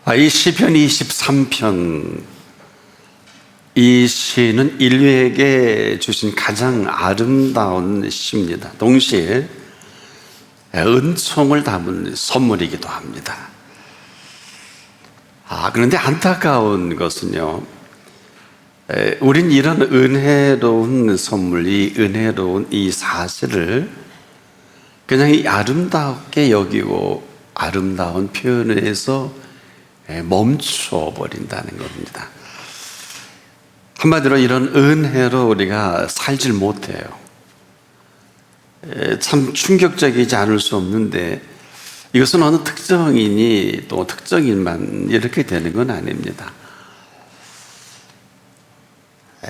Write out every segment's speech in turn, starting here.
이 시편 23편, 이 시는 인류에게 주신 가장 아름다운 시입니다. 동시에 은총을 담은 선물이기도 합니다. 그런데 안타까운 것은요, 우린 이런 은혜로운 선물, 이 은혜로운 이 사실을 그냥 아름답게 여기고 아름다운 표현에서 멈춰버린다는 겁니다. 한마디로 이런 은혜로 우리가 살질 못해요. 참 충격적이지 않을 수 없는데, 이것은 어느 특정인이 또 특정인만 이렇게 되는 건 아닙니다.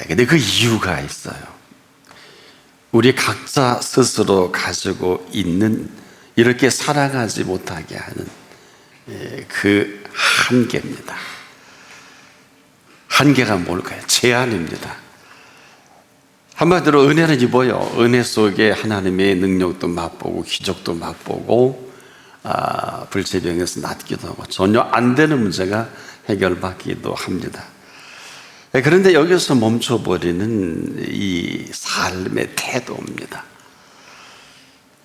근데 그 이유가 있어요. 우리 각자 스스로 가지고 있는, 이렇게 살아가지 못하게 하는 그 한계입니다. 한계가 뭘까요? 제한입니다. 한마디로 은혜는 뭐예요? 은혜 속에 하나님의 능력도 맛보고 기적도 맛보고 불치병에서 낫기도 하고 전혀 안 되는 문제가 해결받기도 합니다. 그런데 여기서 멈춰버리는 이 삶의 태도입니다.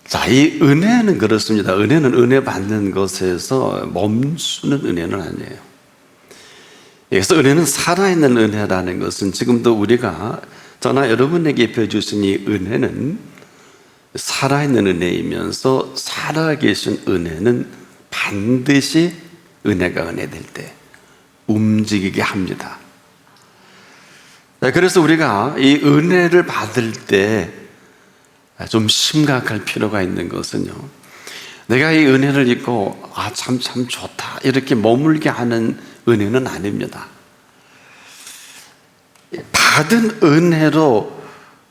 자, 이 은혜는 그렇습니다. 은혜는 은혜 받는 것에서 멈추는 은혜는 아니에요. 그래서 은혜는 살아있는 은혜라는 것은 지금도 우리가 저나 여러분에게 입혀주신 이 은혜는 살아있는 은혜이면서 살아계신 은혜는 반드시 은혜가 은혜될 때 움직이게 합니다. 그래서 우리가 이 은혜를 받을 때 좀 심각할 필요가 있는 것은요, 내가 이 은혜를 입고 참 좋다 이렇게 머물게 하는 은혜는 아닙니다. 받은 은혜로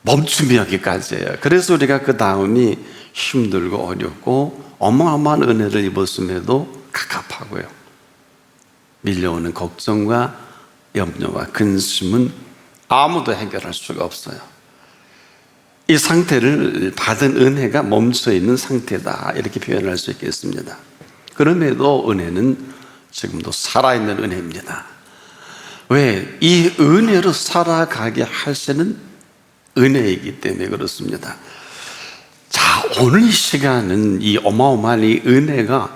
멈추면 여기까지예요. 그래서 우리가 그 다음이 힘들고 어렵고 어마어마한 은혜를 입었음에도 갑갑하고요, 밀려오는 걱정과 염려와 근심은 아무도 해결할 수가 없어요. 이 상태를 받은 은혜가 멈춰있는 상태다, 이렇게 표현할 수 있겠습니다. 그럼에도 은혜는 지금도 살아있는 은혜입니다. 왜? 이 은혜로 살아가게 하시는 은혜이기 때문에 그렇습니다. 자, 오늘 이 시간은 이 어마어마한 이 은혜가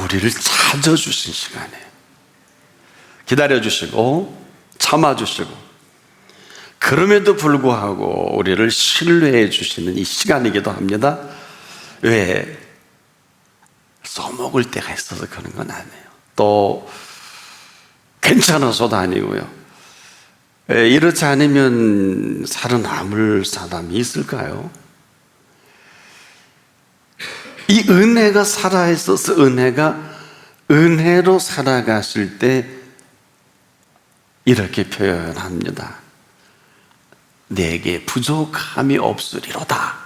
우리를 찾아주신 시간이에요. 기다려주시고 참아주시고 그럼에도 불구하고 우리를 신뢰해 주시는 이 시간이기도 합니다. 왜? 써먹을 때가 있어서 그런 건 아니에요. 또 괜찮아서도 아니고요. 이렇지 않으면 살아남을 사람이 있을까요? 이 은혜가 살아있어서 은혜로 살아가실 때 이렇게 표현합니다. 내게 부족함이 없으리로다.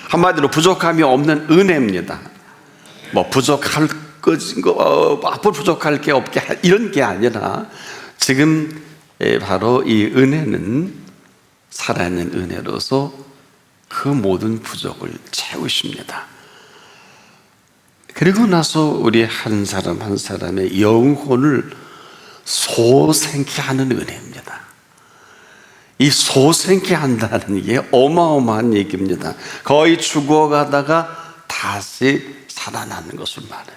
한마디로 부족함이 없는 은혜입니다. 부족할 앞으로 부족할 게 없게 이런 게 아니라 지금 바로 이 은혜는 살아있는 은혜로서 그 모든 부족을 채우십니다. 그리고 나서 우리 한 사람 한 사람의 영혼을 소생케 하는 은혜입니다. 이 소생케 한다는 게 어마어마한 얘기입니다. 거의 죽어가다가 다시 살아나는 것을 말해요.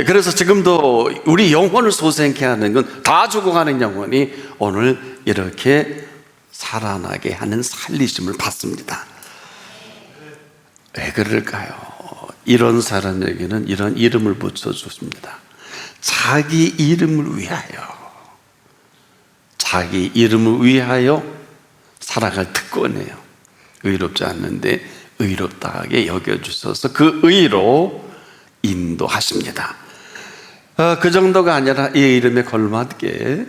그래서 지금도 우리 영혼을 소생케 하는 건 다 죽어가는 영혼이 오늘 이렇게 살아나게 하는 살리심을 받습니다. 왜 그럴까요? 이런 사람에게는 이런 이름을 붙여줬습니다. 자기 이름을 위하여, 자기 이름을 위하여 살아갈 특권이에요. 의롭지 않는데 의롭다하게 여겨주셔서 그 의로 인도하십니다. 그 정도가 아니라 이 이름에 걸맞게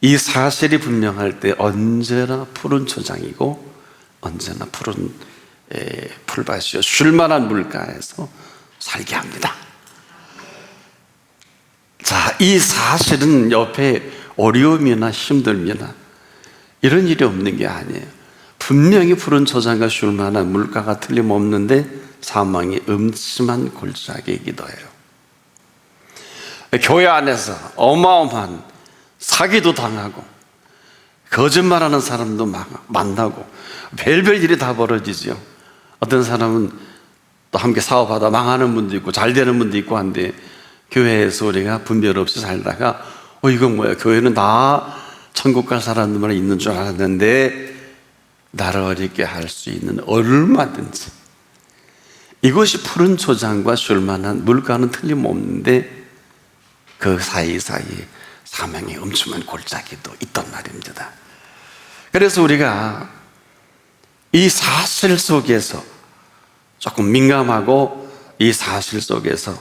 이 사실이 분명할 때 언제나 푸른 초장이고 언제나 푸른 풀밭이요 쉴만한 물가에서 살게 합니다. 자, 이 사실은 옆에 어려움이나 힘듦이나 이런 일이 없는 게 아니에요. 분명히 푸른 초장과 쉴만한 물가가 틀림없는데 사망이 음침한 골짜기이기도 해요. 교회 안에서 어마어마한 사기도 당하고 거짓말하는 사람도 만나고 별별 일이 다 벌어지죠. 어떤 사람은 또 함께 사업하다 망하는 분도 있고 잘 되는 분도 있고 한데, 교회에서 우리가 분별 없이 살다가 이건 뭐야, 교회는 다 천국 갈 사람들만 있는 줄 알았는데, 나를 어렵게 할 수 있는 얼마든지, 이것이 푸른 초장과 쉴만한 물가는 틀림없는데 그 사이사이에 사망의 엄청난 골짜기도 있단 말입니다. 그래서 우리가 이 사실 속에서 조금 민감하고 이 사실 속에서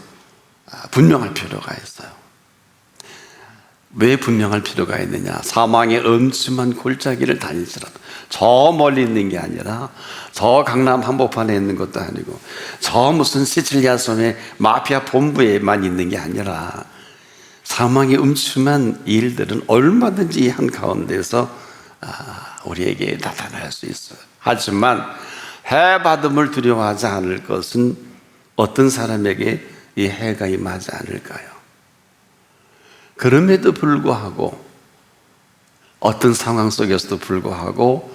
분명할 필요가 있어요. 왜 분명할 필요가 있느냐? 사망의 엄침한 골짜기를 다니시라도, 저 멀리 있는 게 아니라 저 강남 한복판에 있는 것도 아니고 저 무슨 시칠리아 섬의 마피아 본부에만 있는 게 아니라 사망의 음침한 일들은 얼마든지 이 한가운데서 우리에게 나타날 수 있어요. 하지만 해받음을 두려워하지 않을 것은 어떤 사람에게 이 해가 임하지 않을까요? 그럼에도 불구하고, 어떤 상황 속에서도 불구하고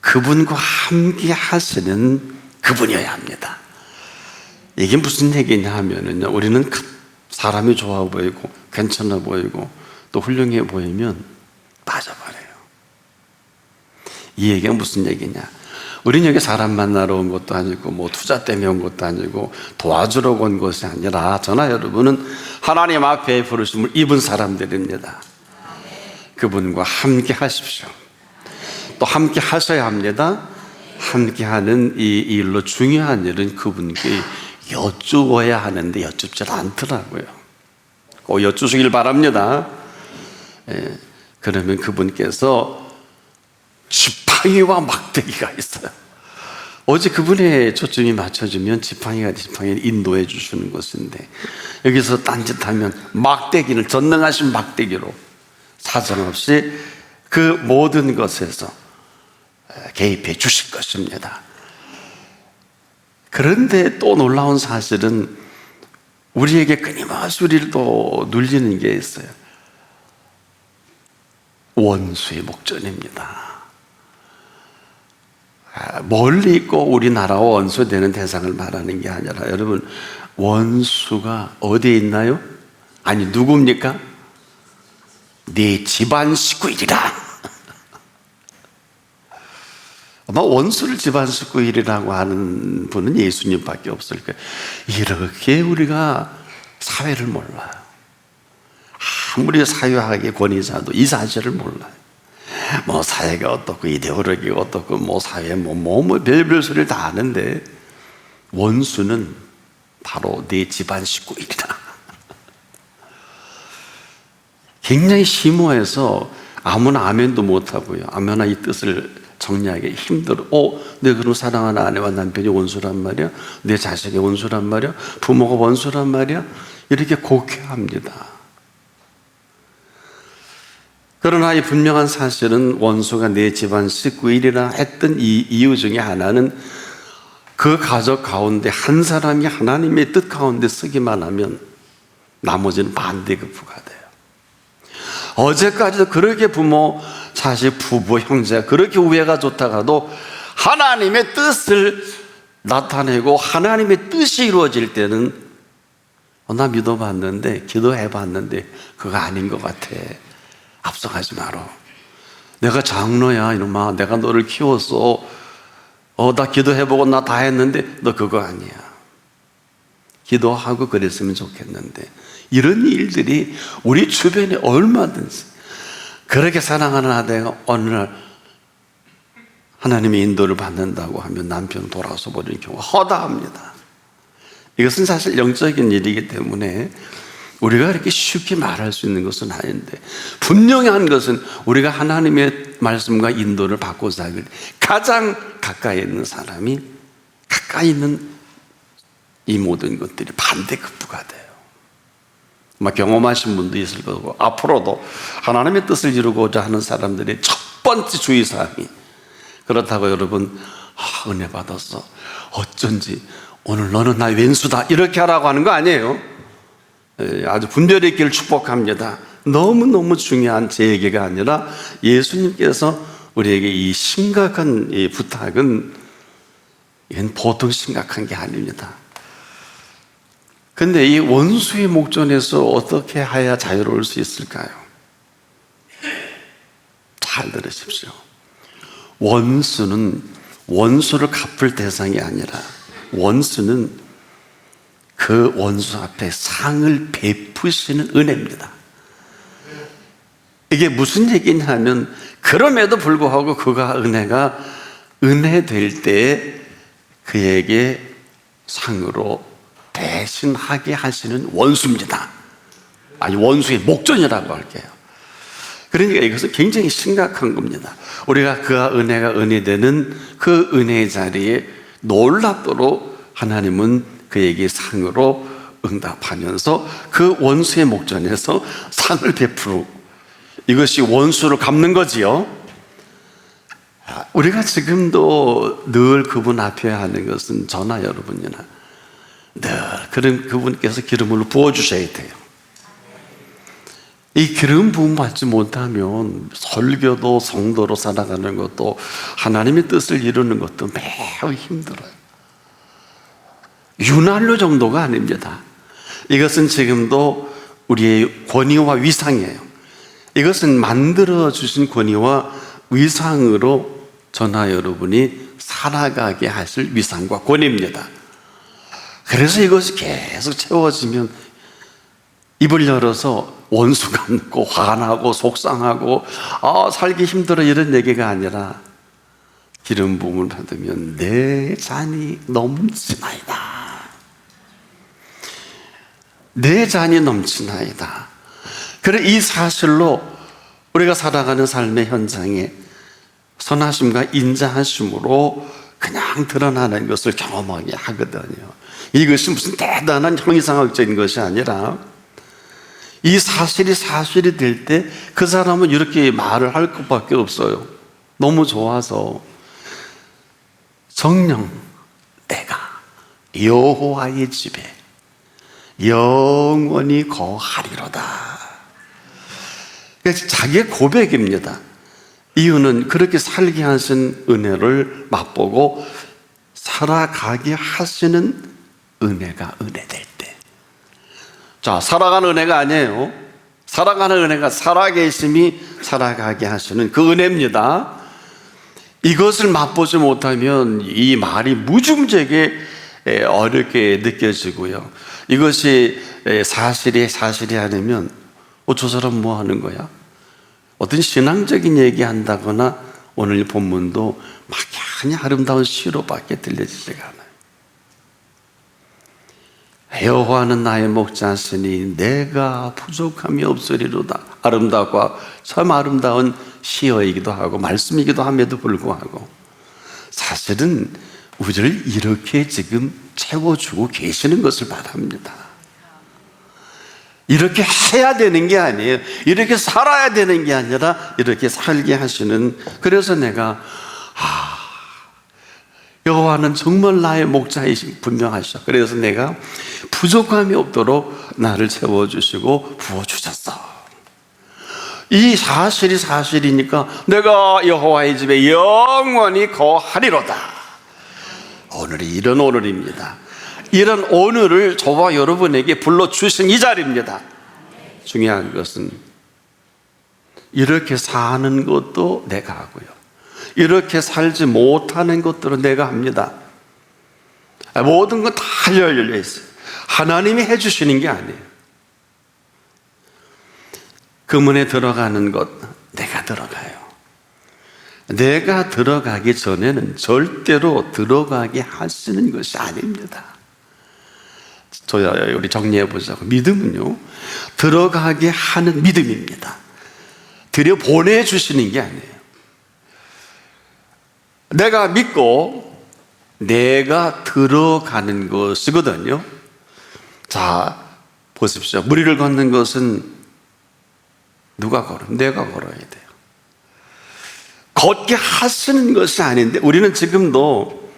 그분과 함께 하시는 그분이어야 합니다. 이게 무슨 얘기냐 하면은요, 우리는 사람이 좋아 보이고 괜찮아 보이고 또 훌륭해 보이면 빠져버려요. 이 얘기가 무슨 얘기냐? 우린 여기 사람 만나러 온 것도 아니고 뭐 투자 때문에 온 것도 아니고 도와주러 온 것이 아니라, 저나 여러분은 하나님 앞에 부르심을 입은 사람들입니다. 그분과 함께 하십시오. 또 함께 하셔야 합니다. 함께 하는 이 일로 중요한 일은 그분께 여쭈어야 하는데 여쭙질 않더라고요. 꼭 여쭈시길 바랍니다. 그러면 그분께서 지팡이와 막대기가 있어요. 어제 그분의 초점이 맞춰지면 지팡이를 인도해 주시는 것인데, 여기서 딴짓하면 막대기를, 전능하신 막대기로 사정없이 그 모든 것에서 개입해 주실 것입니다. 그런데 또 놀라운 사실은 우리에게 끊임없이 우리를 또 눌리는 게 있어요. 원수의 목전입니다. 멀리 있고 우리나라와 원수되는 대상을 말하는 게 아니라, 여러분, 원수가 어디에 있나요? 아니, 누굽니까? 네 집안 식구이리라. 아마 원수를 집안 식구이라고 하는 분은 예수님밖에 없을 거예요. 이렇게 우리가 사회를 몰라요. 아무리 사회학의 권위자도 이 사실을 몰라요. 뭐 사회가 어떻고 이데올로기가 어떻고 뭐 사회 뭐 별별 소리를 다 아는데, 원수는 바로 네 집안 식구이리라. 굉장히 심오해서 아무나 아멘도 못하고요, 아무나 이 뜻을 정리하기 힘들어. 내 그런 사랑하는 아내와 남편이 원수란 말이야, 내 자식이 원수란 말이야, 부모가 원수란 말이야, 이렇게 곡해합니다. 그러나 이 분명한 사실은, 원수가 내 집안 식구이리라 했던 이 이유 중에 하나는, 그 가족 가운데 한 사람이 하나님의 뜻 가운데 서기만 하면 나머지는 반대급부가 돼요. 어제까지도 그렇게 부모, 자식, 부부, 형제가 그렇게 우애가 좋다가도 하나님의 뜻을 나타내고 하나님의 뜻이 이루어질 때는 나 믿어봤는데, 기도해봤는데 그거 아닌 것 같아. 앞서가지 마라. 내가 장로야 이놈아, 내가 너를 키웠어. 나 기도해보고 나 다 했는데 너 그거 아니야. 기도하고 그랬으면 좋겠는데, 이런 일들이 우리 주변에 얼마든지. 그렇게 사랑하는 아내가 어느 날 하나님의 인도를 받는다고 하면 남편 돌아서 버리는 경우가 허다합니다. 이것은 사실 영적인 일이기 때문에 우리가 이렇게 쉽게 말할 수 있는 것은 아닌데, 분명한 것은 우리가 하나님의 말씀과 인도를 받고 살길, 가장 가까이 있는 사람이 가까이 있는 이 모든 것들이 반대급부가 돼요. 경험하신 분도 있을 거고, 앞으로도 하나님의 뜻을 이루고자 하는 사람들의 첫 번째 주의사항이, 그렇다고 여러분 은혜 받았어, 어쩐지 오늘 너는 나의 왼수다, 이렇게 하라고 하는 거 아니에요. 아주 분별의 길을 축복합니다. 너무너무 중요한 제 얘기가 아니라 예수님께서 우리에게 이 심각한 이 부탁은 이건 보통 심각한 게 아닙니다. 근데 이 원수의 목전에서 어떻게 해야 자유로울 수 있을까요? 잘 들으십시오. 원수는 원수를 갚을 대상이 아니라 원수는 그 원수 앞에 상을 베푸시는 은혜입니다. 이게 무슨 얘기냐면 그럼에도 불구하고 그가 은혜가 은혜 될 때에 그에게 상으로 대신하게 하시는 원수입니다. 아니 원수의 목전이라고 할게요. 그러니까 이것은 굉장히 심각한 겁니다. 우리가 그가 은혜가 은혜되는 그 은혜의 자리에 놀랍도록 하나님은 그에게 상으로 응답하면서 그 원수의 목전에서 상을 베푸고 이것이 원수를 갚는 거지요. 우리가 지금도 늘 그분 앞에 하는 것은 저나 여러분이나 늘 그런 그분께서 기름을 부어주셔야 돼요. 이 기름 부음 받지 못하면 설교도 성도로 살아가는 것도 하나님의 뜻을 이루는 것도 매우 힘들어요. 윤활유 정도가 아닙니다. 이것은 지금도 우리의 권위와 위상이에요. 이것은 만들어주신 권위와 위상으로 저나 여러분이 살아가게 하실 위상과 권위입니다. 그래서 이것이 계속 채워지면 입을 열어서 원수 갚고 화나고 속상하고 살기 힘들어 이런 얘기가 아니라 기름 부음을 받으면 내 잔이 넘치나이다. 내 잔이 넘치나이다. 그래 이 사실로 우리가 살아가는 삶의 현장에 선하심과 인자하심으로 그냥 드러나는 것을 경험하게 하거든요. 이것이 무슨 대단한 형이상학적인 것이 아니라 이 사실이 될 때 그 사람은 이렇게 말을 할 것밖에 없어요. 너무 좋아서 정녕 내가 여호와의 집에 영원히 거하리로다. 자기의 고백입니다. 이유는 그렇게 살게 하신 은혜를 맛보고 살아가게 하시는 은혜가 은혜될 때. 자, 살아가는 은혜가 아니에요. 살아가는 은혜가 살아계심이 살아가게 하시는 그 은혜입니다. 이것을 맛보지 못하면 이 말이 무중재게 어렵게 느껴지고요. 이것이 사실이 아니면 저 사람 뭐 하는 거야? 어떤 신앙적인 얘기 한다거나 오늘 본문도 막연히 아름다운 시로밖에 들려지지가 않아요. 여호와는 나의 목자시니 내가 부족함이 없으리로다. 아름답고 참 아름다운 시어이기도 하고 말씀이기도 함에도 불구하고 사실은 우리를 이렇게 지금 채워주고 계시는 것을 바랍니다. 이렇게 해야 되는 게 아니에요. 이렇게 살아야 되는 게 아니라 이렇게 살게 하시는. 그래서 내가 여호와는 정말 나의 목자이시 분명하셔. 그래서 내가 부족함이 없도록 나를 채워주시고 부어주셨어. 이 사실이 사실이니까 내가 여호와의 집에 영원히 거하리로다. 오늘이 이런 오늘입니다. 이런 오늘을 저와 여러분에게 불러주신 이 자리입니다. 중요한 것은 이렇게 사는 것도 내가 하고요, 이렇게 살지 못하는 것들은 내가 합니다. 모든 건 다 열려 있어요. 하나님이 해주시는 게 아니에요. 그 문에 들어가는 것 내가 들어가요. 내가 들어가기 전에는 절대로 들어가게 하시는 것이 아닙니다. 우리 정리해 보자고. 믿음은요, 들어가게 하는 믿음입니다. 들여 보내주시는 게 아니에요. 내가 믿고 내가 들어가는 것이거든요. 자, 보십시오. 무리를 걷는 것은 누가 걸어? 내가 걸어야 돼요. 걷게 하시는 것이 아닌데 우리는 지금도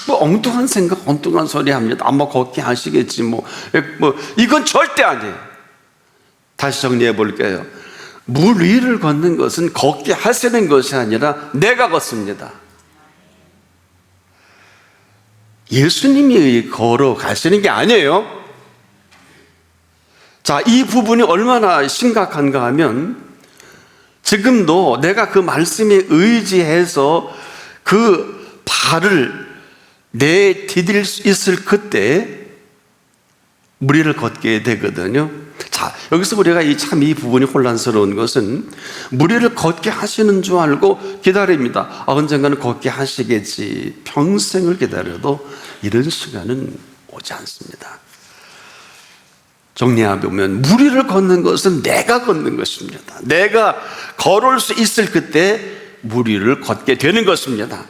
뭐 엉뚱한 생각, 엉뚱한 소리 합니다. 아마 걷게 하시겠지. 이건 절대 아니에요. 다시 정리해 볼게요. 물 위를 걷는 것은 걷게 하시는 것이 아니라 내가 걷습니다. 예수님이 걸어가시는 게 아니에요. 자, 이 부분이 얼마나 심각한가 하면 지금도 내가 그 말씀에 의지해서 그 발을 내디딜 수 있을 그때 무리를 걷게 되거든요. 자, 여기서 우리가 이 부분이 혼란스러운 것은 무리를 걷게 하시는 줄 알고 기다립니다. 언젠가는 걷게 하시겠지. 평생을 기다려도 이런 시간은 오지 않습니다. 정리해보면 무리를 걷는 것은 내가 걷는 것입니다. 내가 걸을 수 있을 그때 무리를 걷게 되는 것입니다.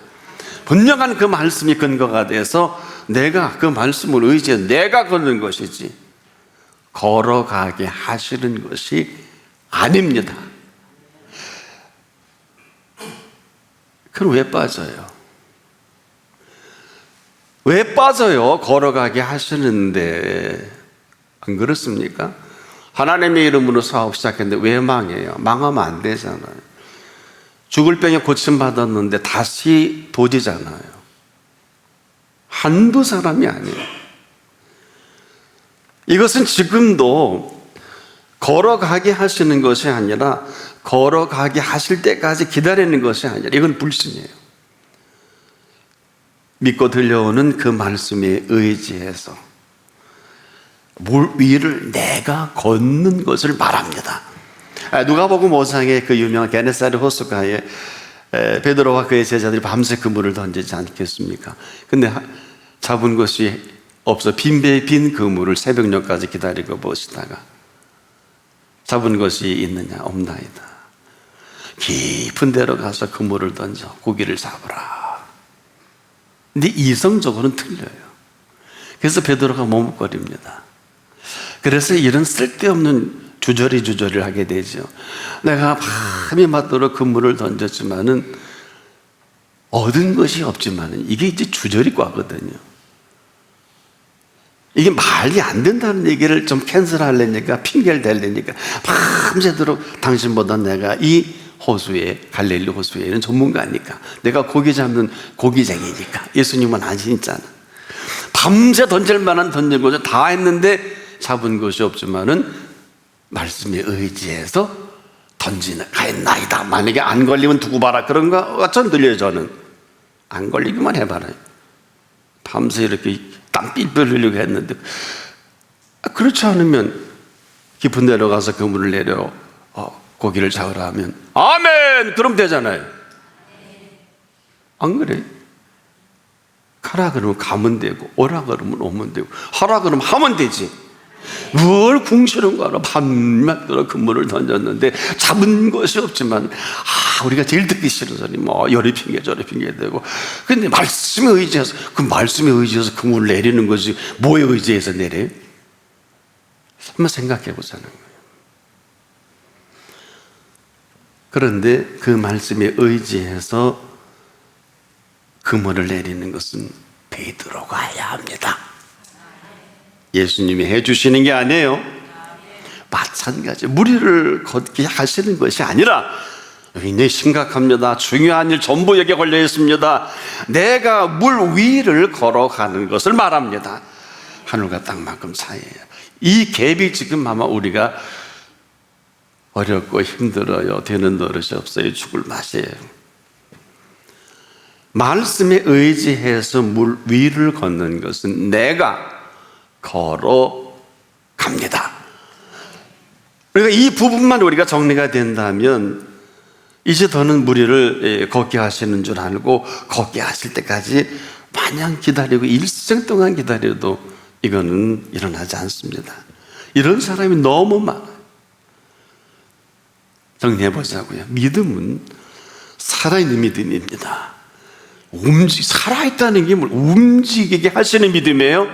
분명한 그 말씀이 근거가 돼서 내가 그 말씀을 의지해 내가 걷는 것이지 걸어가게 하시는 것이 아닙니다. 그럼 왜 빠져요? 왜 빠져요? 걸어가게 하시는데. 안 그렇습니까? 하나님의 이름으로 사업 시작했는데 왜 망해요? 망하면 안 되잖아요. 죽을 병에 고침받았는데 다시 도지잖아요. 한두 사람이 아니에요. 이것은 지금도 걸어가게 하시는 것이 아니라 걸어가게 하실 때까지 기다리는 것이 아니라 이건 불신이에요. 믿고 들려오는 그 말씀에 의지해서 물 위를 내가 걷는 것을 말합니다. 누가복음 5장의 그 유명한 게네사렛 호숫가에 베드로와 그의 제자들이 밤새 그물을 던지지 않겠습니까? 근데 잡은 것이 없어 빈 그물을 새벽녘까지 기다리고 보시다가 잡은 것이 있느냐 없나이다. 깊은 데로 가서 그물을 던져 고기를 잡으라. 근데 이성적으로는 틀려요. 그래서 베드로가 머뭇거립니다. 그래서 이런 쓸데없는 주저리를 하게 되죠. 내가 밤이 맞도록 그물을 던졌지만은 얻은 것이 없지만은 이게 이제 주저리과거든요. 이게 말이 안 된다는 얘기를 좀 캔슬하려니까 핑계를 대려니까 밤새도록 당신보다 내가 이 호수에 갈릴리 호수에는 전문가니까 내가 고기 잡는 고기쟁이니까 예수님은 아시잖아. 밤새 던질 만한 던진 것을 다 했는데 잡은 것이 없지만은 말씀에 의지해서 던지는 가했나이다. 만약에 안 걸리면 두고 봐라 그런 것처럼 들려요. 저는 안 걸리기만 해봐라. 밤새 이렇게 땀 삘삘 흘리고 했는데 그렇지 않으면 깊은 데로 가서 그물을 내려 고기를 잡으라 하면 아멘 그럼 되잖아요. 안 그래? 가라 그러면 가면 되고 오라 그러면 오면 되고 하라 그러면 하면 되지. 뭘 궁시렁 가라 밤낮으로 그물을 던졌는데 잡은 것이 없지만 우리가 제일 듣기 싫은 소리 요리 핑계 저리 핑계 대고 근데 말씀에 의지해서 그 말씀에 의지해서 그물을 내리는 것이 뭐에 의지해서 내려요? 한번 생각해 보자는 거예요. 그런데 그 말씀에 의지해서 그물을 내리는 것은 베드로가 해야 합니다. 예수님이 해주시는 게 아니에요. 마찬가지 무리를 걷게 하시는 것이 아니라 굉장히 심각합니다. 중요한 일 전부 여기에 걸려 있습니다. 내가 물 위를 걸어가는 것을 말합니다. 하늘과 땅만큼 차이예요. 이 갭이 지금 아마 우리가 어렵고 힘들어요. 되는 노릇이 없어요. 죽을 맛이에요. 말씀에 의지해서 물 위를 걷는 것은 내가 걸어갑니다. 그러니까 이 부분만 우리가 정리가 된다면 이제 더는 무리를 걷게 하시는 줄 알고 걷게 하실 때까지 마냥 기다리고 일생 동안 기다려도 이거는 일어나지 않습니다. 이런 사람이 너무 많아요. 정리해보자고요. 믿음은 살아있는 믿음입니다. 살아있다는 게 뭘 움직이게 하시는 믿음이에요?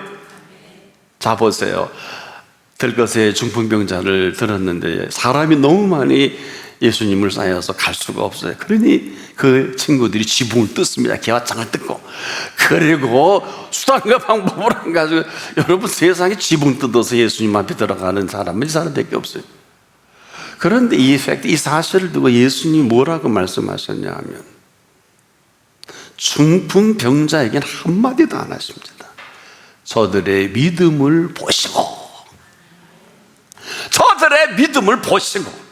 자 보세요. 들것에 중풍병자를 들었는데 사람이 너무 많이 예수님을 쌓여서 갈 수가 없어요. 그러니 그 친구들이 지붕을 뜯습니다. 개화장을 뜯고. 그리고 수단과 방법을 안 가지고, 여러분 세상에 지붕 뜯어서 예수님 앞에 들어가는 사람은 이 사람밖에 없어요. 그런데 이 사실을 두고 예수님이 뭐라고 말씀하셨냐 하면, 중풍병자에게는 한마디도 안 하십니다. 저들의 믿음을 보시고, 저들의 믿음을 보시고.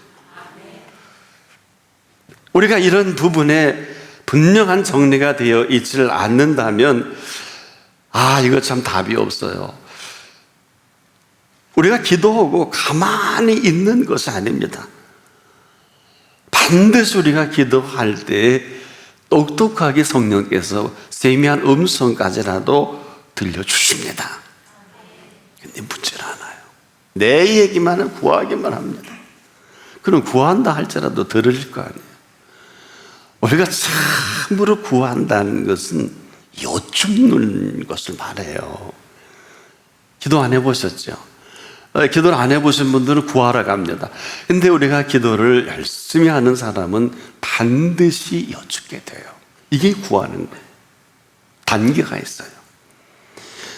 우리가 이런 부분에 분명한 정리가 되어 있지를 않는다면, 이거 참 답이 없어요. 우리가 기도하고 가만히 있는 것이 아닙니다. 반드시 우리가 기도할 때 똑똑하게 성령께서 세미한 음성까지라도 들려주십니다. 근데 문제는 않아요. 내 얘기만은 구하기만 합니다. 그럼 구한다 할지라도 들을 거 아니에요. 우리가 참으로 구한다는 것은 여쭙는 것을 말해요. 기도 안 해보셨죠? 기도를 안 해보신 분들은 구하러 갑니다. 근데 우리가 기도를 열심히 하는 사람은 반드시 여쭙게 돼요. 이게 구하는 거예요. 단계가 있어요.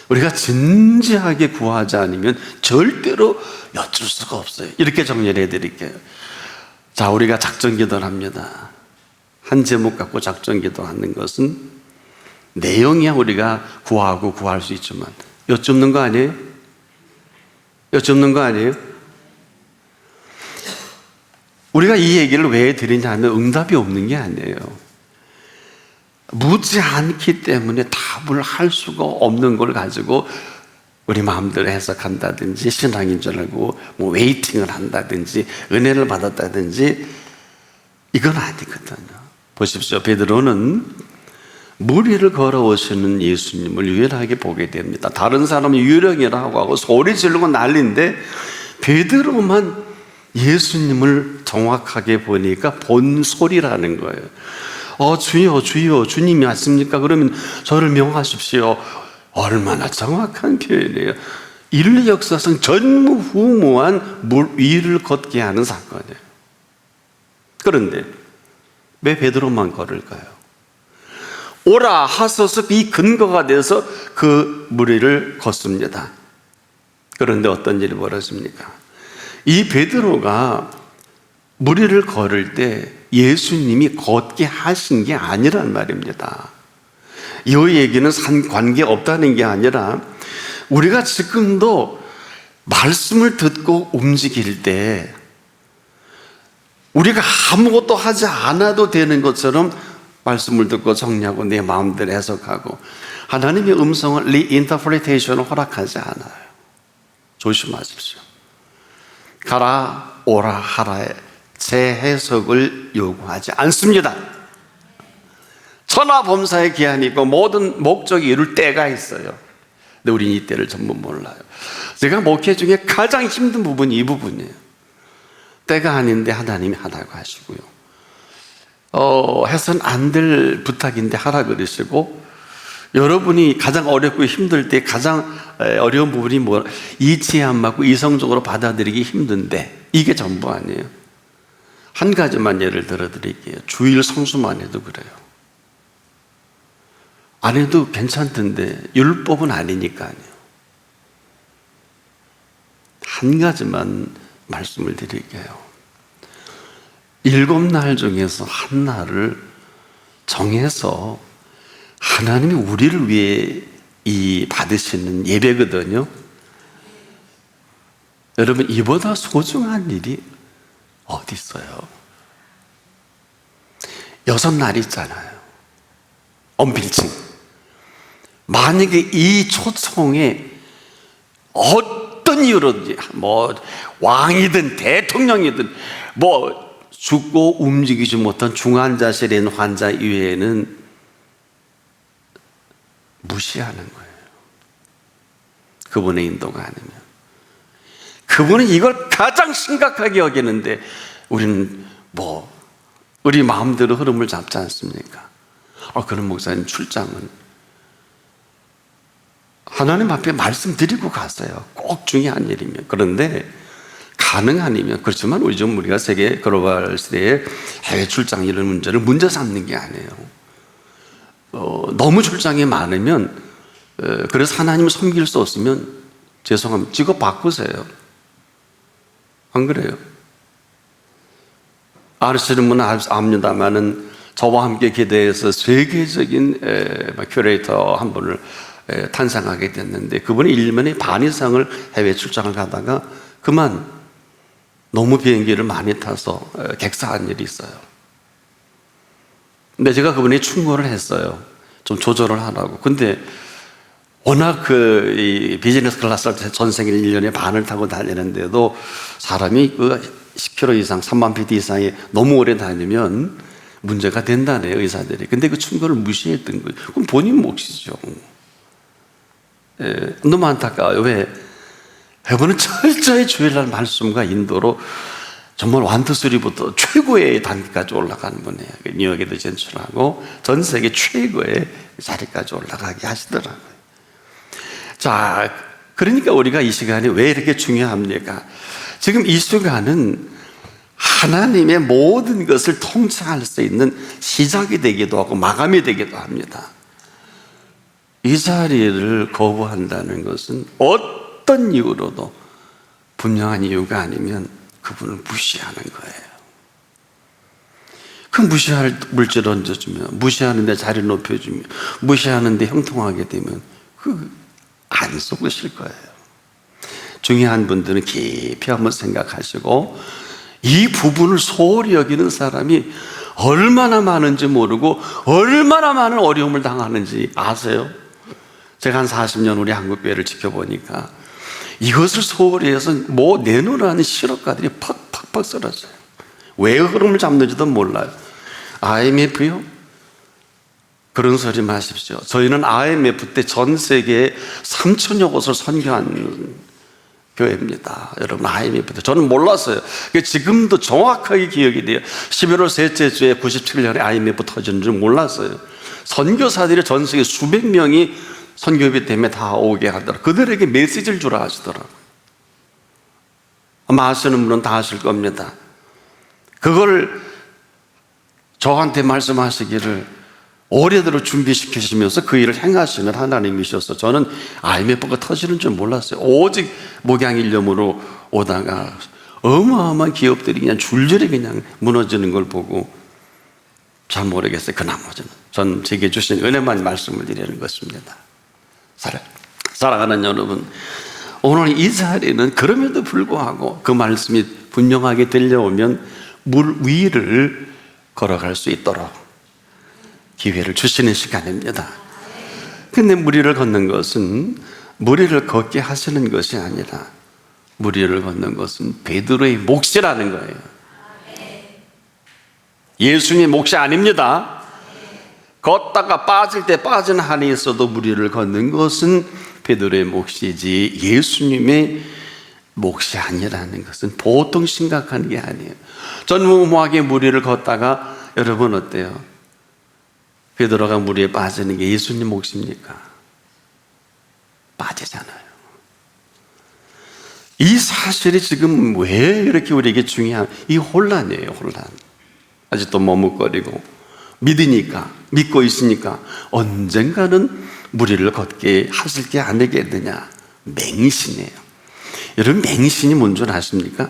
우리가 진지하게 구하지 않으면 절대로 여쭐 수가 없어요. 이렇게 정리를 해드릴게요. 자, 우리가 작전 기도를 합니다. 한 제목 갖고 작전 기도하는 것은 내용이야 우리가 구하고 구할 수 있지만 여쭙는 거 아니에요? 여쭙는 거 아니에요? 우리가 이 얘기를 왜 드리냐 하면 응답이 없는 게 아니에요. 묻지 않기 때문에 답을 할 수가 없는 걸 가지고 우리 마음대로 해석한다든지 신앙인 줄 알고 웨이팅을 한다든지 은혜를 받았다든지 이건 아니거든요. 보십시오. 베드로는 무리를 걸어오시는 예수님을 유일하게 보게 됩니다. 다른 사람은 유령이라고 하고 소리 지르고 난리인데 베드로만 예수님을 정확하게 보니까 본 소리라는 거예요. 주여 주여 주님이 왔습니까? 그러면 저를 명하십시오. 얼마나 정확한 표현이에요. 인류 역사상 전무후무한 물 위를 걷게 하는 사건이에요. 그런데 왜 베드로만 걸을까요? 오라 하소서 이 근거가 돼서 그 무리를 걷습니다. 그런데 어떤 일이 벌어집니까? 이 베드로가 무리를 걸을 때 예수님이 걷게 하신 게 아니란 말입니다. 이 얘기는 관계 없다는 게 아니라 우리가 지금도 말씀을 듣고 움직일 때 우리가 아무것도 하지 않아도 되는 것처럼 말씀을 듣고 정리하고 내 마음대로 해석하고 하나님의 음성을 리인터프리테이션을 허락하지 않아요. 조심하십시오. 가라 오라 하라의 재해석을 요구하지 않습니다. 천하범사의 기한이 있고 모든 목적이 이룰 때가 있어요. 근데 우리는 이 때를 전부 몰라요. 제가 목회 중에 가장 힘든 부분이 이 부분이에요. 때가 아닌데 하나님이 하라고 하시고요. 해서는 안 될 부탁인데 하라 그러시고, 여러분이 가장 어렵고 힘들 때 가장 어려운 부분이 뭐 이치에 안 맞고 이성적으로 받아들이기 힘든데 이게 전부 아니에요. 한 가지만 예를 들어 드릴게요. 주일 성수만 해도 그래요. 안 해도 괜찮던데 율법은 아니니까 아니에요. 한 가지만 말씀을 드릴게요. 7날 중에서 한 날을 정해서 하나님이 우리를 위해 받으시는 예배거든요. 여러분, 이보다 소중한 일이 어디 있어요? 6날 있잖아요. 언빌칭. 만약에 이 초청에 어떤 이유로든지 왕이든 대통령이든 죽고 움직이지 못한 중환자실에 있는 환자 이외에는 무시하는 거예요. 그분의 인도가 아니면. 그분은 이걸 가장 심각하게 여기는데 우리는 우리 마음대로 흐름을 잡지 않습니까? 그런 목사님 출장은 하나님 앞에 말씀드리고 갔어요. 꼭 중요한 일이면. 그런데 가능하면, 그렇지만 우리 좀 우리가 세계 글로벌 시대에 해외 출장 이런 문제를 문제 삼는 게 아니에요. 너무 출장이 많으면, 그래서 하나님을 섬길 수 없으면 죄송합니다, 직업 바꾸세요. 안 그래요? 아시는 분은 압니다만은 저와 함께 기대해서 세계적인 큐레이터 한 분을 탄생하게 됐는데, 그분이 1년에 반 이상을 해외 출장을 가다가 그만 너무 비행기를 많이 타서 객사한 일이 있어요. 근데 제가 그분이 충고를 했어요. 좀 조절을 하라고. 근데 워낙 이 비즈니스 클래스를 전생에 1년에 반을 타고 다니는데도 사람이 10km 이상, 3만 피트 이상이 너무 오래 다니면 문제가 된다네요, 의사들이. 근데 그 충고를 무시했던 거예요. 그럼 본인 몫이죠. 너무 안타까워요. 왜? 여러분은 철저히 주일날 말씀과 인도로 정말 완투쓰리부터 최고의 단계까지 올라가는 분이에요. 뉴욕에도 진출하고 전 세계 최고의 자리까지 올라가게 하시더라고요. 자, 그러니까 우리가 이 시간이 왜 이렇게 중요합니까? 지금 이 시간은 하나님의 모든 것을 통치할 수 있는 시작이 되기도 하고 마감이 되기도 합니다. 이 자리를 거부한다는 것은 어떤 이유로도 분명한 이유가 아니면 그분을 무시하는 거예요. 그 무시할 물질 얹어주면, 무시하는데 자리 높여주면, 무시하는데 형통하게 되면 안 속으실 거예요. 중요한 분들은 깊이 한번 생각하시고, 이 부분을 소홀히 여기는 사람이 얼마나 많은지 모르고 얼마나 많은 어려움을 당하는지 아세요? 제가 한 40년 우리 한국교회를 지켜보니까 이것을 소홀히 해서 뭐 내놓으라는 실업가들이 팍팍팍 쓰러져요. 왜 흐름을 잡는지도 몰라요. IMF요? 그런 소리 마십시오. 저희는 IMF 때 전 세계에 3천여 곳을 선교한 교회입니다. 여러분, IMF 때 저는 몰랐어요. 지금도 정확하게 기억이 돼요. 11월 셋째 주에 97년에 IMF 터지는 줄 몰랐어요. 선교사들이 전 세계 수백 명이 선교비 때문에 다 오게 하더라고요. 그들에게 메시지를 주라 하시더라고요. 아마 아시는 분은 다 아실 겁니다. 그걸 저한테 말씀하시기를 오래도록 준비시키시면서 그 일을 행하시는 하나님이셔서 저는 IMF가 터지는 줄 몰랐어요. 오직 목양일념으로 오다가 어마어마한 기업들이 그냥 줄줄이 그냥 무너지는 걸 보고 잘 모르겠어요. 그 나머지는 전 제게 주신 은혜만 말씀을 드리는 것입니다. 사랑하는 여러분, 오늘 이 자리는 그럼에도 불구하고 그 말씀이 분명하게 들려오면 물 위를 걸어갈 수 있도록 기회를 주시는 시간입니다. 근데 물 위를 걷는 것은 물 위를 걷게 하시는 것이 아니라 물 위를 걷는 것은 베드로의 몫이라는 거예요. 예수님의 몫이 아닙니다. 걷다가 빠질 때 빠진 한이 있어도 물 위를 걷는 것은 베드로의 몫이지 예수님의 몫이 아니라는 것은 보통 심각한 게 아니에요. 전무후무하게 물 위를 걷다가 여러분 어때요? 베드로가 물 위에 빠지는 게 예수님 몫입니까? 빠지잖아요. 이 사실이 지금 왜 이렇게 우리에게 중요한 이 혼란이에요. 혼란. 아직도 머뭇거리고 믿으니까, 믿고 있으니까 언젠가는 물 위를 걷게 하실 게 아니겠느냐. 맹신이에요. 여러분, 맹신이 뭔 줄 아십니까?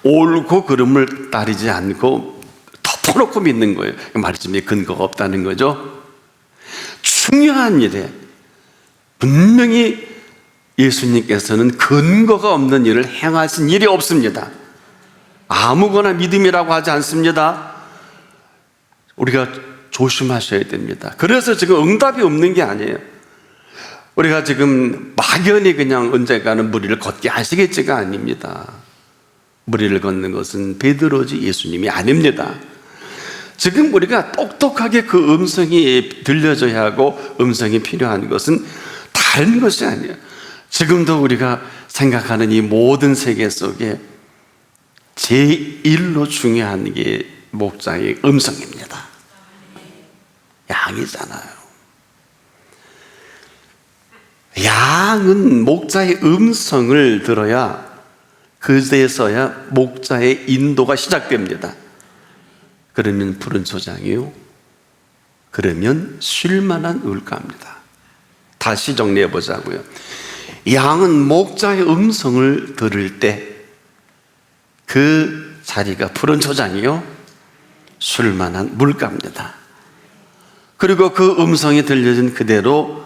옳고 그름을 따르지 않고 덮어놓고 믿는 거예요. 말씀에 근거가 없다는 거죠. 중요한 일에 분명히 예수님께서는 근거가 없는 일을 행하신 일이 없습니다. 아무거나 믿음이라고 하지 않습니다. 우리가 조심하셔야 됩니다. 그래서 지금 응답이 없는 게 아니에요. 우리가 지금 막연히 그냥 언젠가는 물 위를 걷게 하시겠지가 아닙니다. 물 위를 걷는 것은 베드로지 예수님이 아닙니다. 지금 우리가 똑똑하게 그 음성이 들려져야 하고 음성이 필요한 것은 다른 것이 아니에요. 지금도 우리가 생각하는 이 모든 세계 속에 제1로 중요한 게 목자의 음성입니다. 양이잖아요. 양은 목자의 음성을 들어야 그제서야 목자의 인도가 시작됩니다. 그러면 푸른 초장이요? 그러면 쉴만한 물가입니다. 다시 정리해 보자고요. 양은 목자의 음성을 들을 때 그 자리가 푸른 초장이요? 쉴만한 물가입니다. 그리고 그 음성이 들려진 그대로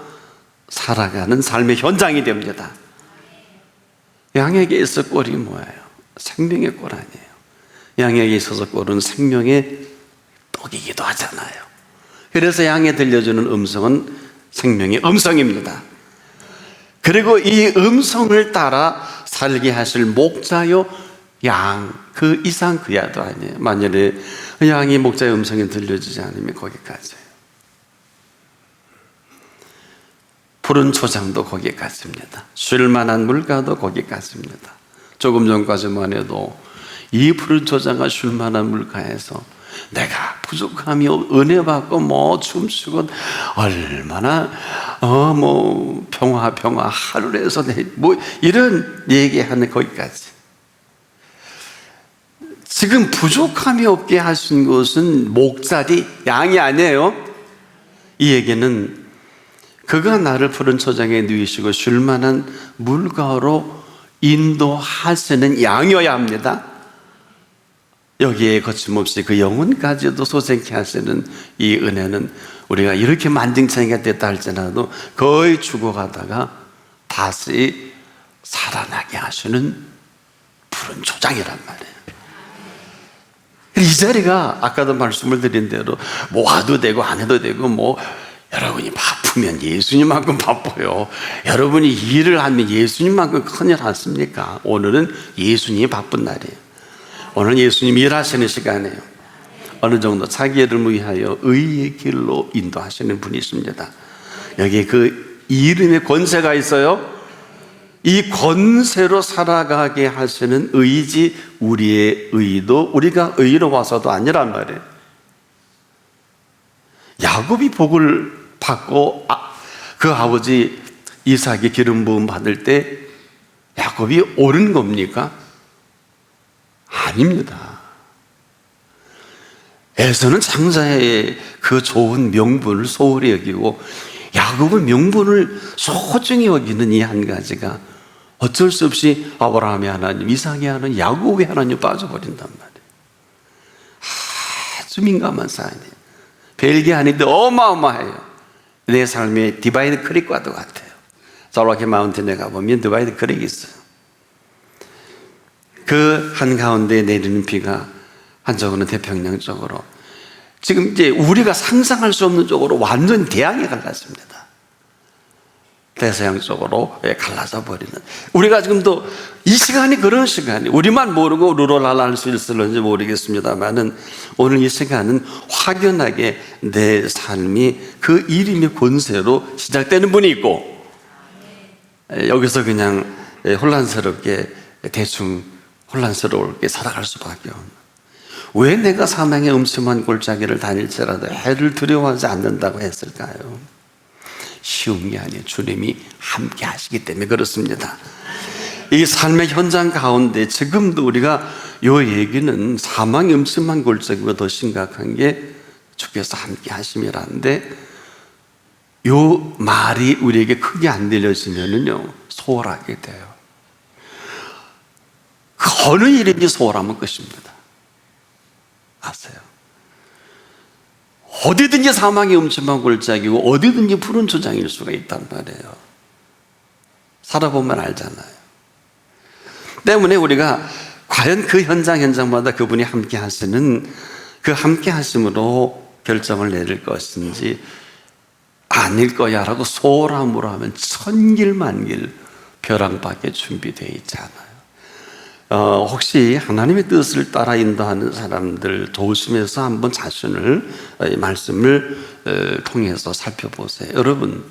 살아가는 삶의 현장이 됩니다. 양에게 있어 꼴이 뭐예요? 생명의 꼴 아니에요. 양에게 있어서 꼴은 생명의 떡이기도 하잖아요. 그래서 양에 들려주는 음성은 생명의 음성입니다. 그리고 이 음성을 따라 살게 하실 목자요 양, 그 이상 그 야도 아니에요. 만약에 양이 목자의 음성이 들려주지 않으면 거기까지예요. 푸른 초장도 거기까지입니다. 쉴만한 물가도 거기까지입니다. 조금 전까지만 해도 이 푸른 초장과 쉴만한 물가에서 내가 부족함이 은혜 받고 춤추고 얼마나 평화 하루에서 이런 얘기하는 거기까지. 지금 부족함이 없게 하신 것은 목자리 양이 아니에요. 이 얘기는 그가 나를 푸른 초장에 누이시고 쉴만한 물가로 인도하시는 양이어야 합니다. 여기에 거침없이 그 영혼까지도 소생케 하시는 이 은혜는 우리가 이렇게 만증창이가 됐다 할지라도 거의 죽어가다가 다시 살아나게 하시는 푸른 초장이란 말이에요. 이 자리가 아까도 말씀을 드린 대로 와도 되고 안 해도 되고 여러분이 바쁘면 예수님만큼 바빠요. 여러분이 일을 하면 예수님만큼 큰일 않습니까? 오늘은 예수님이 바쁜 날이에요. 오늘 예수님 일하시는 시간이에요. 어느 정도 자기 일을 위하여 의의 길로 인도하시는 분이십니다. 여기에 그 이름의 권세가 있어요. 이 권세로 살아가게 하시는 의지, 우리의 의도 우리가 의로워서도 아니란 말이에요. 야곱이 복을 받고 그 아버지 이삭이 기름 부음 받을 때 야곱이 옳은 겁니까? 아닙니다. 에서는 장자의 그 좋은 명분을 소홀히 여기고 야곱은 명분을 소중히 여기는 이 한 가지가 어쩔 수 없이 아브라함의 하나님, 이삭의 하나님, 야곱의 하나님 빠져버린단 말이에요. 아주 민감한 사안이에요. 별게 아닌데 어마어마해요. 내 삶의 디바이드 크릭과도 같아요. 솔로키 마운틴에 가보면 디바이드 크릭이 있어요. 그 한가운데 내리는 비가 한쪽으로는 태평양 쪽으로, 지금 이제 우리가 상상할 수 없는 쪽으로 완전 대양이 갈랐습니다. 대서양 쪽으로 갈라져 버리는, 우리가 지금도 이 시간이 그런 시간이, 우리만 모르고 루럴랄라 할 수 있을런지 모르겠습니다만은 오늘 이 시간은 확연하게 내 삶이 그 이름의 권세로 시작되는 분이 있고, 여기서 그냥 혼란스럽게 대충 혼란스럽게 살아갈 수밖에 없는, 왜 내가 사망의 음침한 골짜기를 다닐지라도 해를 두려워하지 않는다고 했을까요? 쉬운 게 아니에요. 주님이 함께 하시기 때문에 그렇습니다. 이 삶의 현장 가운데 지금도 우리가 이 얘기는 사망의 음침한 골짜기보다 더 심각한 게 주께서 함께 하심이라는데, 이 말이 우리에게 크게 안 들려지면은요 소홀하게 돼요. 어느 일인지 소홀하면 끝입니다. 아세요? 어디든지 사망의 음침한 골짜기고 어디든지 푸른 초장일 수가 있단 말이에요. 살아보면 알잖아요. 때문에 우리가 과연 그 현장마다 그분이 함께 하시는 그 함께 하심으로 결정을 내릴 것인지 아닐 거야 라고 소홀함으로 하면 천길만길 벼랑밖에 준비되어 있지 않아요. 혹시 하나님의 뜻을 따라 인도하는 사람들 조심해서 한번 자신을 말씀을 통해서 살펴보세요. 여러분,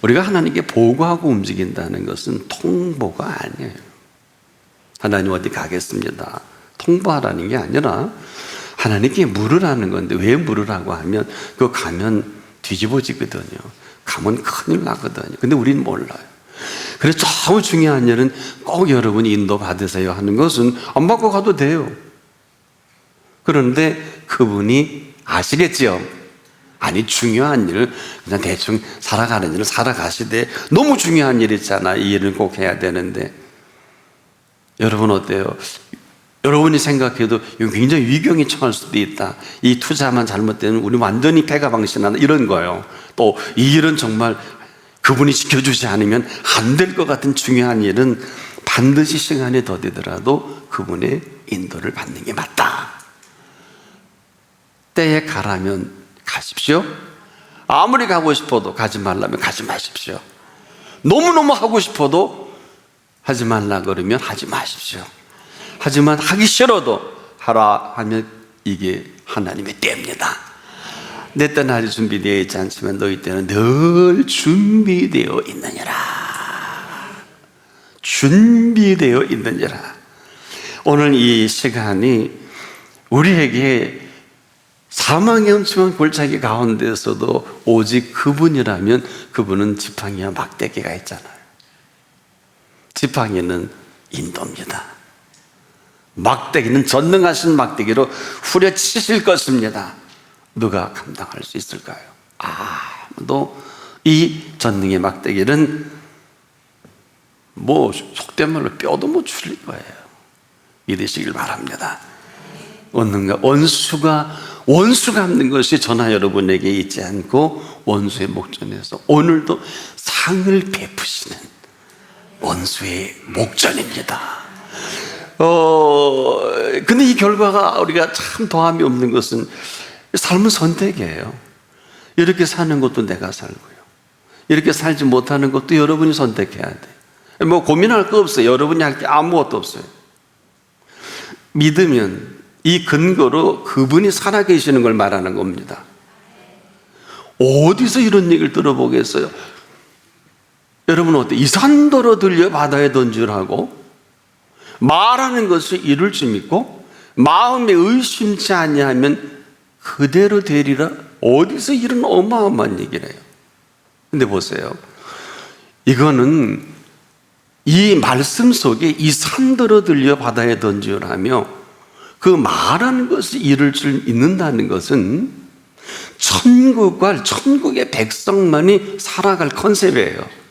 우리가 하나님께 보고하고 움직인다는 것은 통보가 아니에요. 하나님 어디 가겠습니다, 통보하라는 게 아니라 하나님께 물으라는 건데, 왜 물으라고 하면 그거 가면 뒤집어지거든요. 가면 큰일 나거든요. 근데 우리는 몰라요. 그래서 너무 중요한 일은 꼭 여러분이 인도 받으세요 하는 것은 안 받고 가도 돼요. 그런데 그분이 아시겠죠? 아니, 중요한 일, 그냥 대충 살아가는 일을 살아가시되 너무 중요한 일 있잖아. 이 일을 꼭 해야 되는데. 여러분 어때요? 여러분이 생각해도 굉장히 위경에 처할 수도 있다. 이 투자만 잘못되면 우리 완전히 패가 방신한다, 이런 거예요. 또 이 일은 정말 그분이 지켜주지 않으면 안 될 것 같은 중요한 일은 반드시 시간이 더디더라도 그분의 인도를 받는 게 맞다. 때에 가라면 가십시오. 아무리 가고 싶어도 가지 말라면 가지 마십시오. 너무너무 하고 싶어도 하지 말라 그러면 하지 마십시오. 하지만 하기 싫어도 하라 하면 이게 하나님의 때입니다. 내 때는 아직 준비되어 있지 않지만 너희 때는 늘 준비되어 있느니라. 준비되어 있느니라. 오늘 이 시간이 우리에게 사망의 음침한 골짜기 가운데서도 오직 그분이라면 그분은 지팡이와 막대기가 있잖아요. 지팡이는 인도입니다. 막대기는 전능하신 막대기로 후려치실 것입니다. 누가 감당할 수 있을까요? 아무도. 이 전능의 막대기는 속된 말로 뼈도 못 추릴 거예요. 믿으시길 바랍니다. 원수가 갚는 것이 저나 여러분에게 있지 않고 원수의 목전에서 오늘도 상을 베푸시는 원수의 목전입니다. 근데 이 결과가 우리가 참 더함이 없는 것은 삶은 선택이에요. 이렇게 사는 것도 내가 살고요, 이렇게 살지 못하는 것도 여러분이 선택해야 돼. 고민할 거 없어요. 여러분이 할 게 아무것도 없어요. 믿으면 이 근거로 그분이 살아계시는 걸 말하는 겁니다. 어디서 이런 얘기를 들어보겠어요? 여러분 어때? 이 산더러 들려 바다에 던지라고 말하는 것을 이룰 줄 믿고 마음에 의심치 아니하면 그대로 되리라. 어디서 이런 어마어마한 얘기를 해요? 근데 보세요, 이거는 이 말씀 속에 이 산더러 들려 바다에 던지라며 그 말하는 것을 이룰 줄 믿는다는 것은 천국의 백성만이 살아갈 컨셉이에요.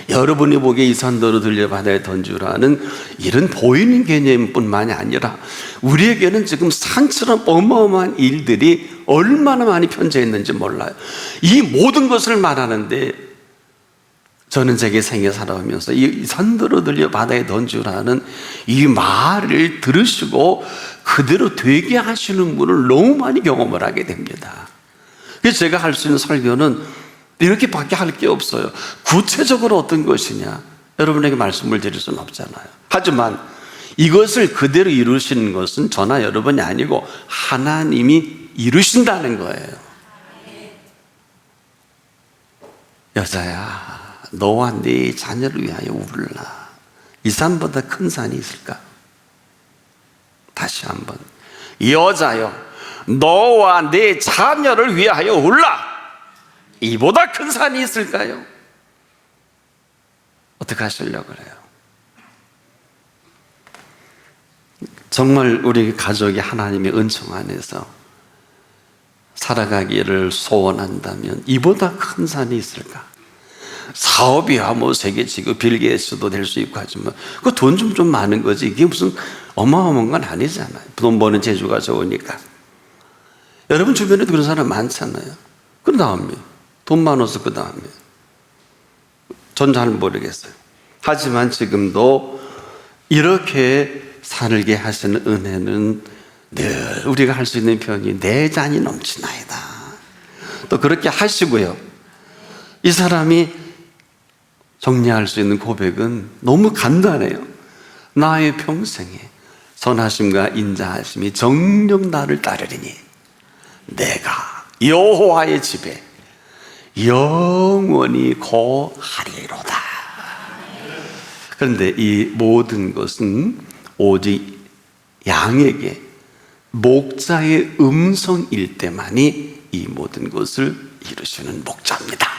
여러분이 보기에 이 산더러 들려 바다에 던지라는 이런 보이는 개념뿐만이 아니라 우리에게는 지금 산처럼 어마어마한 일들이 얼마나 많이 편져 있는지 몰라요. 이 모든 것을 말하는데 저는 제게 생애 살아오면서 이 산더러 들려 바다에 던지라는 이 말을 들으시고 그대로 되게 하시는 분을 너무 많이 경험을 하게 됩니다. 그래서 제가 할 수 있는 설교는 이렇게밖에 할 게 없어요. 구체적으로 어떤 것이냐, 여러분에게 말씀을 드릴 수는 없잖아요. 하지만 이것을 그대로 이루시는 것은 저나 여러분이 아니고 하나님이 이루신다는 거예요. 여자야, 너와 네 자녀를 위하여 울라. 이 산보다 큰 산이 있을까? 다시 한번, 여자여, 너와 네 자녀를 위하여 울라. 이보다 큰 산이 있을까요? 어떻게 하시려고 그래요? 정말 우리 가족이 하나님의 은총 안에서 살아가기를 소원한다면 이보다 큰 산이 있을까? 사업이야 세계 지구 빌 게이츠도 될 수 있고 하지만 그 돈 좀 많은 거지 이게 무슨 어마어마한 건 아니잖아요. 돈 버는 재주가 좋으니까. 여러분 주변에도 그런 사람 많잖아요. 그 다음에 돈 많아서 그 다음에 전 잘 모르겠어요. 하지만 지금도 이렇게 살게 하시는 은혜는 늘 우리가 할 수 있는 표현이 내 잔이 넘치나이다. 또 그렇게 하시고요, 이 사람이 정리할 수 있는 고백은 너무 간단해요. 나의 평생에 선하심과 인자하심이 정녕 나를 따르리니 내가 여호와의 집에 영원히 거하리로다. 그런데 이 모든 것은 오직 양에게 목자의 음성일 때만이 이 모든 것을 이루시는 목자입니다.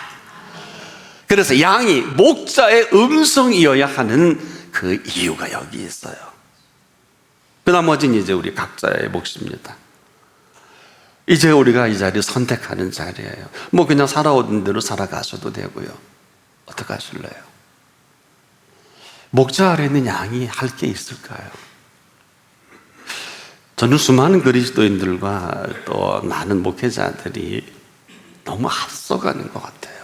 그래서 양이 목자의 음성이어야 하는 그 이유가 여기 있어요. 그 나머지는 이제 우리 각자의 몫입니다. 이제 우리가 이 자리 선택하는 자리예요. 뭐 그냥 살아오던 대로 살아가셔도 되고요. 어떻게 하실래요? 목자 아래는 양이 할 게 있을까요? 저는 수많은 그리스도인들과 또 많은 목회자들이 너무 앞서가는 것 같아요.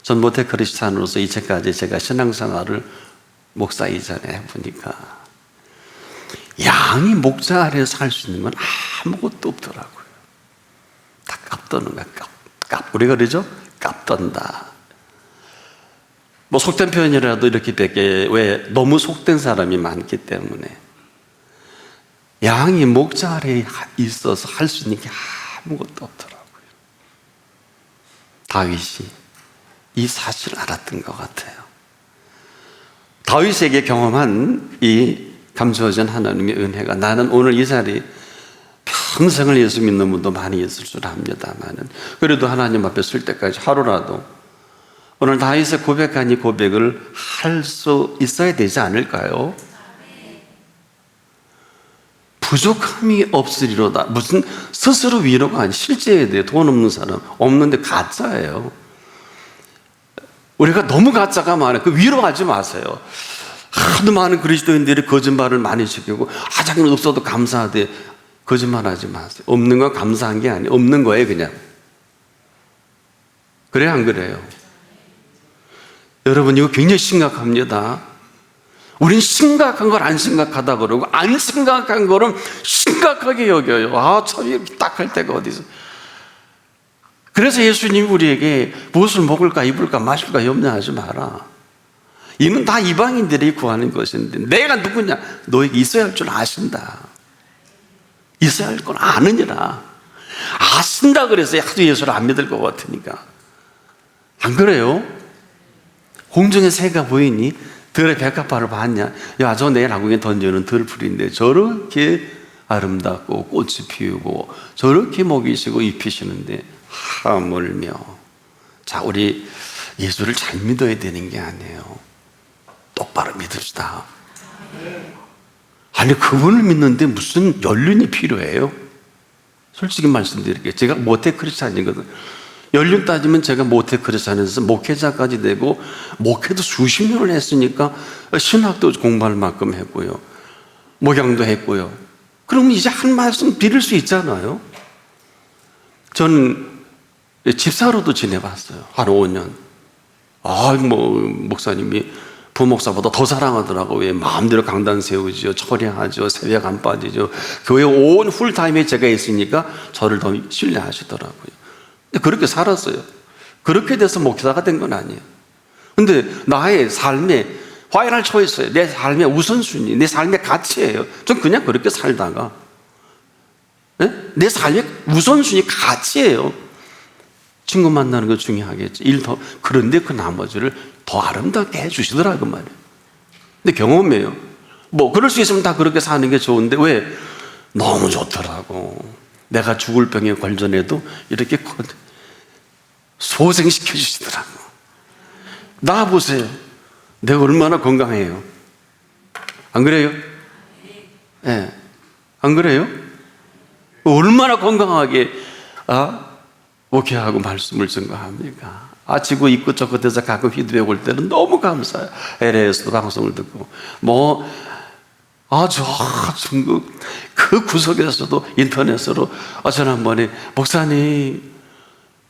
전 모태 크리스찬으로서 이제까지 제가 신앙생활을 목사 이전에 해보니까 양이 목자 아래에서 할 수 있는 건 아무것도 없더라고요. 다 깝떠는 거야. 우리가 그러죠? 깝떤다. 뭐 속된 표현이라도 이렇게 되게, 왜 너무 속된 사람이 많기 때문에 양이 목자 아래에 있어서 할 수 있는 게 아무것도 없더라고요. 다윗이 이 사실을 알았던 것 같아요. 다윗에게 경험한 이 감추어진 하나님의 은혜가, 나는 오늘 이 자리에 평생을 예수 믿는 분도 많이 있을 줄 압니다만은, 그래도 하나님 앞에 설 때까지 하루라도 오늘 다윗의 고백한 이 고백을 할 수 있어야 되지 않을까요? 부족함이 없으리로다. 무슨 스스로 위로가 아니, 실제에 대해 돈 없는 사람 없는데 가짜예요. 우리가 너무 가짜가 많아요. 그 위로하지 마세요. 하도 많은 그리스도인들이 거짓말을 많이 시키고, 자기는 없어도 감사하되, 거짓말하지 마세요. 없는 건 감사한 게 아니에요. 없는 거예요, 그냥. 그래요, 안 그래요? 여러분, 이거 굉장히 심각합니다. 우린 심각한 걸 안 심각하다 그러고, 안 심각한 거는 심각하게 여겨요. 참 이렇게 딱 할 때가 어디서. 그래서 예수님이 우리에게 무엇을 먹을까, 입을까, 마실까 염려하지 마라. 이는 다 이방인들이 구하는 것인데, 내가 누구냐? 너에게 있어야 할 줄 아신다. 있어야 할 건 아느니라. 아신다 그래서 하도 예수를 안 믿을 것 같으니까. 안 그래요? 공중에 새가 보이니 들의 백합화를 봤냐? 야, 저 내일 한국에 던져는 들풀인데 저렇게 아름답고 꽃이 피우고 저렇게 먹이 시고 입히시는데 하물며. 자, 우리 예수를 잘 믿어야 되는 게 아니에요. 똑바로 믿읍시다. 아니, 그분을 믿는데 무슨 연륜이 필요해요? 솔직히 말씀드릴게요. 제가 모태 크리스찬이거든. 연륜 따지면 제가 모태 크리스찬에서 목회자까지 되고, 목회도 수십 년을 했으니까 신학도 공부할 만큼 했고요, 목양도 했고요. 그러면 이제 한 말씀 드릴 수 있잖아요. 저는 집사로도 지내봤어요. 한 5년. 목사님이 부목사보다 더 사랑하더라고요. 왜 마음대로 강단 세우죠, 처리하죠, 새벽 안 빠지죠. 교회 온 풀타임에 제가 있으니까 저를 더 신뢰하시더라고요. 근데 그렇게 살았어요. 그렇게 돼서 목사가 된 건 아니에요. 근데 나의 삶에 화이날 초이스예요. 내 삶의 우선순위, 내 삶의 가치예요. 전 그냥 그렇게 살다가, 내 삶의 우선순위 가치예요. 친구 만나는 거 중요하겠지, 일 더. 그런데 그 나머지를 더 아름답게 해주시더라고 말이에요. 근데 경험이에요. 뭐 그럴 수 있으면 다 그렇게 사는 게 좋은데, 왜? 너무 좋더라고. 내가 죽을 병에 걸전해도 이렇게 소생시켜 주시더라고. 나 보세요. 내가 얼마나 건강해요. 안 그래요? 네. 안 그래요? 얼마나 건강하게 목회하고 말씀을 전가합니까? 지구 이끝 저 끝에서 가끔 피드백 올 때는 너무 감사해요. LA에서도 방송을 듣고, 그 구석에서도 인터넷으로 지난번에 목사님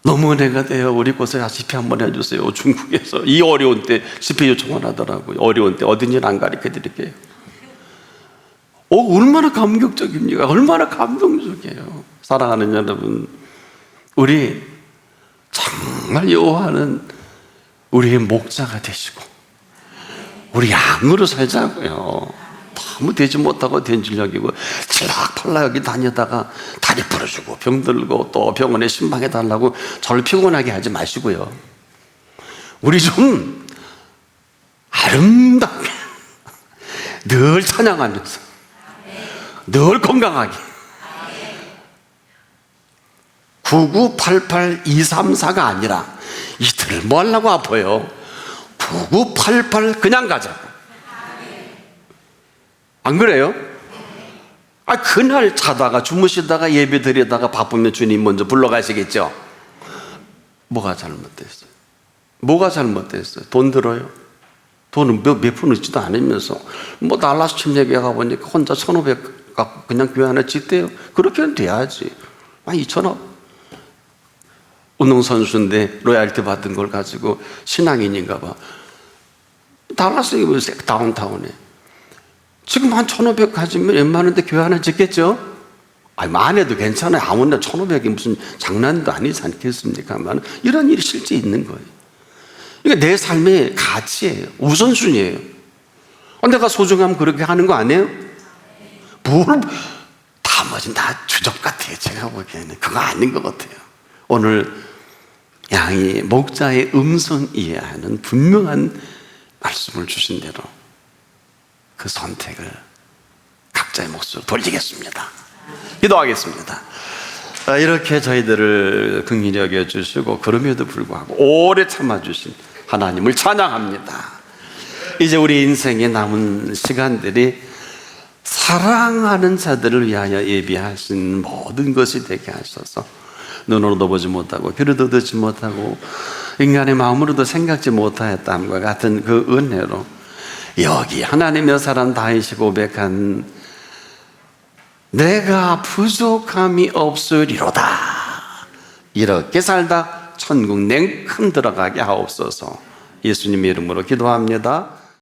너무 은혜가 돼요. 우리 곳에 집회 한번 해주세요. 중국에서 이 어려운 때 집회 요청을 하더라고요. 어려운 때 어딘지는 안 가르쳐 드릴게요. 얼마나 감격적입니까? 얼마나 감동적이에요. 사랑하는 여러분, 우리 정말 여호와는 우리의 목자가 되시고 우리 양으로 살자고요. 너무 되지 못하고 된질력이고 칠락팔락 여기 다니다가 다리 부러지고 병들고 또 병원에 신방해 달라고 저를 피곤하게 하지 마시고요. 우리 좀 아름답게 늘 찬양하면서 늘 건강하게 9988234가 아니라 이 뭐 하려고 아파요? 9988 그냥 가자. 안 그래요? 그날 자다가 주무시다가 예배 드리다가 바쁘면 주님 먼저 불러가시겠죠? 뭐가 잘못됐어요? 뭐가 잘못됐어요? 돈 들어요? 돈은 몇 푼 있지도 않으면서 뭐 달라스 침례교회 가보니까 혼자 1,500 갖고 그냥 교회 하나 짓대요. 그렇게는 돼야지. 2,000원. 운동선수인데 로얄티 받은 걸 가지고 신앙인인가 봐. 달라스에 보세요. 다운타운에. 지금 한 1,500 가지면 웬만한데 교회 하나 짓겠죠? 만 해도 괜찮아요. 아무나 1,500이 무슨 장난도 아니지 않겠습니까? 이런 일이 실제 있는 거예요. 그러니까 내 삶의 가치예요. 우선순위예요. 내가 소중하면 그렇게 하는 거 아니에요? 나머지는 다 주접 같아요. 제가 보기에는 그거 아닌 것 같아요. 오늘 양이 목자의 음성 이해하는 분명한 말씀을 주신 대로 그 선택을 각자의 몫으로 돌리겠습니다. 기도하겠습니다. 이렇게 저희들을 긍휼히 여겨주시고 그럼에도 불구하고 오래 참아주신 하나님을 찬양합니다. 이제 우리 인생에 남은 시간들이 사랑하는 자들을 위하여 예비하신 모든 것이 되게 하셔서 눈으로도 보지 못하고 귀로도 듣지 못하고 인간의 마음으로도 생각지 못하였다함과 같은 그 은혜로 여기 하나님의 사람 다윗이 고백한 내가 부족함이 없으리로다 이렇게 살다 천국 냉큼 들어가게 하옵소서. 예수님의 이름으로 기도합니다.